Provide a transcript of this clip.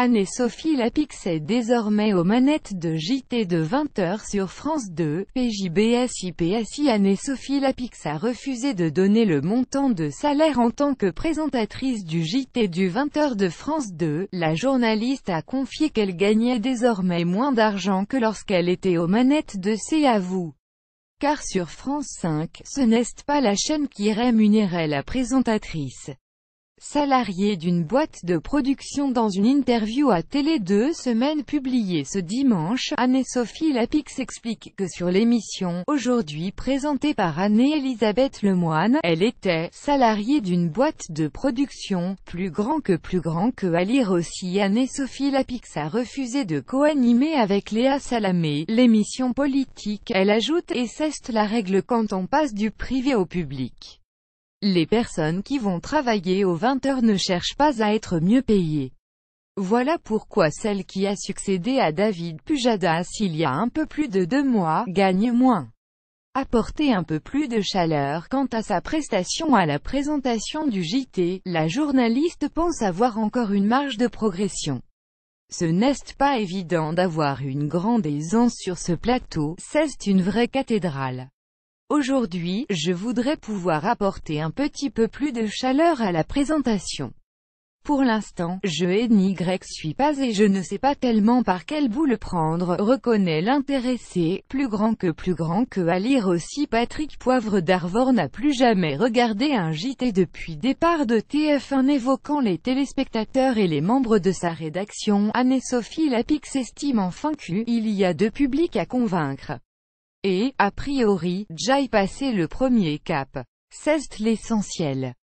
Anne-Sophie Lapix est désormais aux manettes de JT de 20h sur France 2, PJBSI. Anne-Sophie Lapix a refusé de donner le montant de salaire en tant que présentatrice du JT du 20h de France 2. La journaliste a confié qu'elle gagnait désormais moins d'argent que lorsqu'elle était aux manettes de C'est à vous. Car sur France 5, ce n'est pas la chaîne qui rémunérait la présentatrice. Salariée d'une boîte de production. Dans une interview à Télé 2 Semaines publiée ce dimanche, Anne-Sophie Lapix explique que sur l'émission Aujourd'hui présentée par Anne-Elisabeth Lemoine, elle était salariée d'une boîte de production, plus grand que à lire aussi. Anne-Sophie Lapix a refusé de co-animer avec Léa Salamé l'émission politique. Elle ajoute: et c'est la règle quand on passe du privé au public. Les personnes qui vont travailler aux 20h ne cherchent pas à être mieux payées. Voilà pourquoi celle qui a succédé à David Pujadas il y a un peu plus de 2 mois, gagne moins. Apporter un peu plus de chaleur quant à sa prestation à la présentation du JT, la journaliste pense avoir encore une marge de progression. Ce n'est pas évident d'avoir une grande aisance sur ce plateau, c'est une vraie cathédrale. Aujourd'hui, je voudrais pouvoir apporter un petit peu plus de chaleur à la présentation. Pour l'instant, je n'y suis pas et je ne sais pas tellement par quel bout le prendre, reconnaît l'intéressé. Plus grand que à lire aussi. Patrick Poivre d'Arvor n'a plus jamais regardé un JT depuis départ de TF1, évoquant les téléspectateurs et les membres de sa rédaction. Anne-Sophie Lapix estime enfin qu'il y a 2 publics à convaincre. Et, a priori, déjà passé le premier cap. C'est l'essentiel.